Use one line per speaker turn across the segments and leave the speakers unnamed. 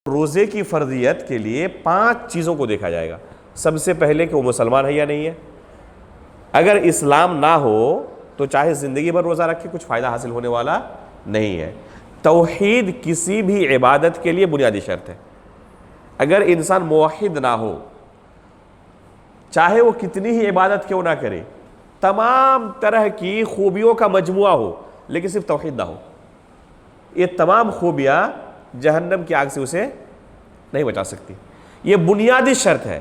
روزے کی فرضیت کے لیے 5 چیزوں کو دیکھا جائے گا۔ سب سے پہلے کہ وہ مسلمان ہے یا نہیں ہے۔ اگر اسلام نہ ہو تو چاہے زندگی بھر روزہ رکھے کچھ فائدہ حاصل ہونے والا نہیں ہے۔ توحید کسی بھی عبادت کے لیے بنیادی شرط ہے۔ اگر انسان موحد نہ ہو، چاہے وہ کتنی ہی عبادت کیوں نہ کرے، تمام طرح کی خوبیوں کا مجموعہ ہو لیکن صرف توحید نہ ہو، یہ تمام خوبیاں جہنم کی آگ سے اسے نہیں بچا سکتی۔ یہ بنیادی شرط ہے۔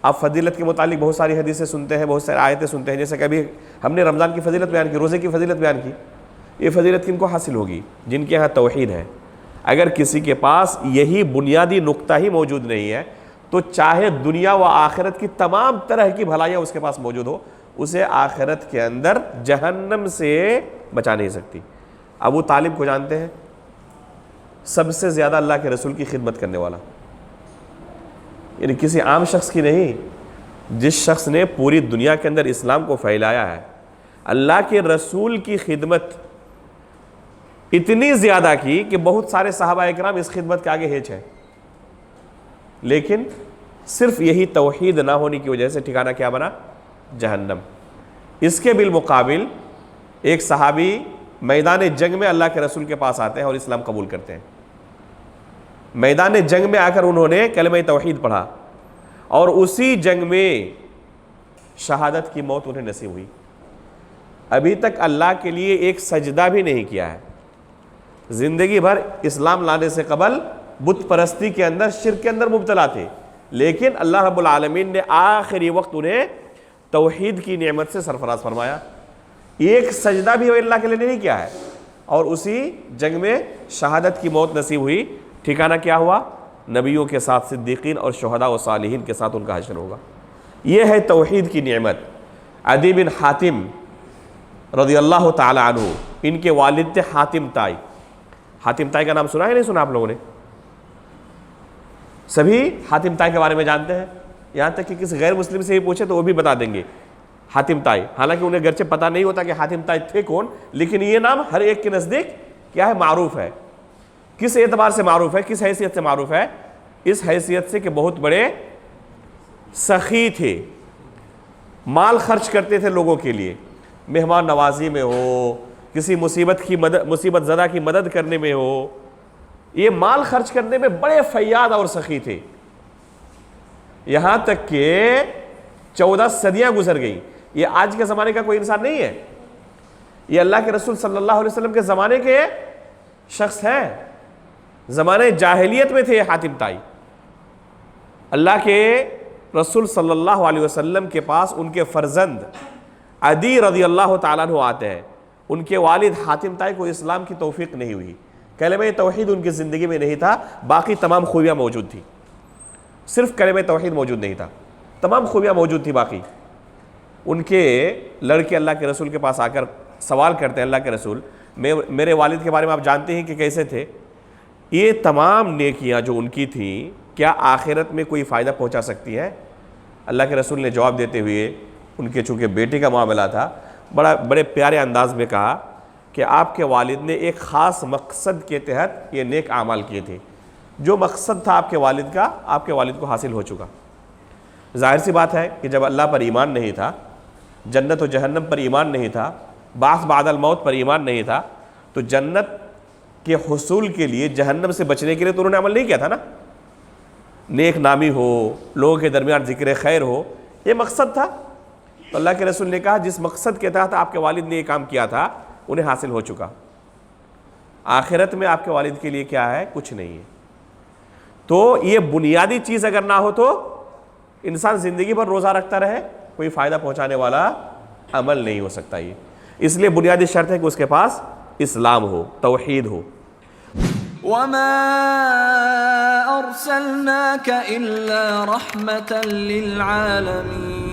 آپ فضیلت کے متعلق بہت ساری حدیثیں سنتے ہیں، بہت ساری آیتیں سنتے ہیں، جیسے کہ ابھی ہم نے رمضان کی فضیلت بیان کی، روزے کی فضیلت بیان کی۔ یہ فضیلت کن کو حاصل ہوگی؟ جن کے ہاں توحید ہے۔ اگر کسی کے پاس یہی بنیادی نقطہ ہی موجود نہیں ہے تو چاہے دنیا و آخرت کی تمام طرح کی بھلائیاں اس کے پاس موجود ہو، اسے آخرت کے اندر جہنم سے بچا نہیں سکتی۔ ابو طالب کو جانتے ہیں؟ سب سے زیادہ اللہ کے رسول کی خدمت کرنے والا، یعنی کسی عام شخص کی نہیں، جس شخص نے پوری دنیا کے اندر اسلام کو پھیلایا ہے، اللہ کے رسول کی خدمت اتنی زیادہ کی کہ بہت سارے صحابہ اکرام اس خدمت کے آگے ہیچ ہیں، لیکن صرف یہی توحید نہ ہونے کی وجہ سے ٹھکانہ کیا بنا؟ جہنم۔ اس کے بالمقابل ایک صحابی میدان جنگ میں اللہ کے رسول کے پاس آتے ہیں اور اسلام قبول کرتے ہیں۔ میدان جنگ میں آ کر انہوں نے کلمہ توحید پڑھا اور اسی جنگ میں شہادت کی موت انہیں نصیب ہوئی۔ ابھی تک اللہ کے لیے ایک سجدہ بھی نہیں کیا ہے، زندگی بھر اسلام لانے سے قبل بت پرستی کے اندر، شرک کے اندر مبتلا تھے، لیکن اللہ رب العالمین نے آخری وقت انہیں توحید کی نعمت سے سرفراز فرمایا۔ ایک سجدہ بھی وہ اللہ کے لیے نہیں کیا ہے، اور اسی جنگ میں شہادت کی موت نصیب ہوئی۔ ٹھکانہ کیا ہوا؟ نبیوں کے ساتھ صدیقین اور شہداء و صالحین کے ساتھ ان کا حشر ہوگا۔ یہ ہے توحید کی نعمت۔ عدی بن حاتم رضی اللہ تعالی عنہ، ان کے والد تھے حاتم طائی۔ حاتم طائی کا نام سنا ہے نہیں سنا آپ لوگوں نے؟ سبھی حاتم طائی کے بارے میں جانتے ہیں، یہاں تک کہ کسی غیر مسلم سے ہی پوچھے تو وہ بھی بتا دیں گے حاتم طائی، حالانکہ انہیں گرچہ پتہ نہیں ہوتا کہ حاتم طائی تھے کون، لیکن یہ نام ہر ایک کے نزدیک کیا ہے؟ معروف ہے۔ کس اعتبار سے معروف ہے؟ کس حیثیت سے معروف ہے؟ اس حیثیت سے کہ بہت بڑے سخی تھے، مال خرچ کرتے تھے لوگوں کے لیے، مہمان نوازی میں ہو، کسی مصیبت زدہ کی مدد کرنے میں ہو، یہ مال خرچ کرنے میں بڑے فیاض اور سخی تھے۔ یہاں تک کہ 14 صدیاں گزر گئیں، یہ آج کے زمانے کا کوئی انسان نہیں ہے، یہ اللہ کے رسول صلی اللہ علیہ وسلم کے زمانے کے شخص ہیں۔ زمانے جاہلیت میں تھے حاتم طائی۔ اللہ کے رسول صلی اللہ علیہ وسلم کے پاس ان کے فرزند عدی رضی اللہ تعالیٰ عنہ آتے ہیں۔ ان کے والد حاتم طائی کو اسلام کی توفیق نہیں ہوئی، کلمہ توحید ان کی زندگی میں نہیں تھا، باقی تمام خوبیاں موجود تھیں، صرف کلمہ توحید موجود نہیں تھا، تمام خوبیاں موجود تھی باقی۔ ان کے لڑکے اللہ کے رسول کے پاس آ کر سوال کرتے ہیں، اللہ کے رسول میرے والد کے بارے میں آپ جانتے ہیں کہ کیسے تھے؟ یہ تمام نیکیاں جو ان کی تھیں کیا آخرت میں کوئی فائدہ پہنچا سکتی ہے؟ اللہ کے رسول نے جواب دیتے ہوئے، ان کے چونکہ بیٹے کا معاملہ تھا، بڑے پیارے انداز میں کہا کہ آپ کے والد نے ایک خاص مقصد کے تحت یہ نیک اعمال کیے تھے، جو مقصد تھا آپ کے والد کا، آپ کے والد کو حاصل ہو چکا۔ ظاہر سی بات ہے کہ جب اللہ پر ایمان نہیں تھا، جنت و جہنم پر ایمان نہیں تھا، بعث بعد الموت پر ایمان نہیں تھا، تو جنت کے حصول کے لیے، جہنم سے بچنے کے لیے تو انہوں نے عمل نہیں کیا تھا نا۔ نیک نامی ہو، لوگوں کے درمیان ذکر خیر ہو، یہ مقصد تھا۔ تو اللہ کے رسول نے کہا جس مقصد کے تحت آپ کے والد نے یہ کام کیا تھا انہیں حاصل ہو چکا، آخرت میں آپ کے والد کے لیے کیا ہے؟ کچھ نہیں ہے۔ تو یہ بنیادی چیز اگر نہ ہو تو انسان زندگی بھر روزہ رکھتا رہے، کوئی فائدہ پہنچانے والا عمل نہیں ہو سکتا۔ یہ اس لیے بنیادی شرط ہے کہ اس کے پاس اسلام ہو، توحید ہو۔
وَمَا أَرْسَلْنَاكَ إِلَّا رَحْمَةً لِلْعَالَمِينَ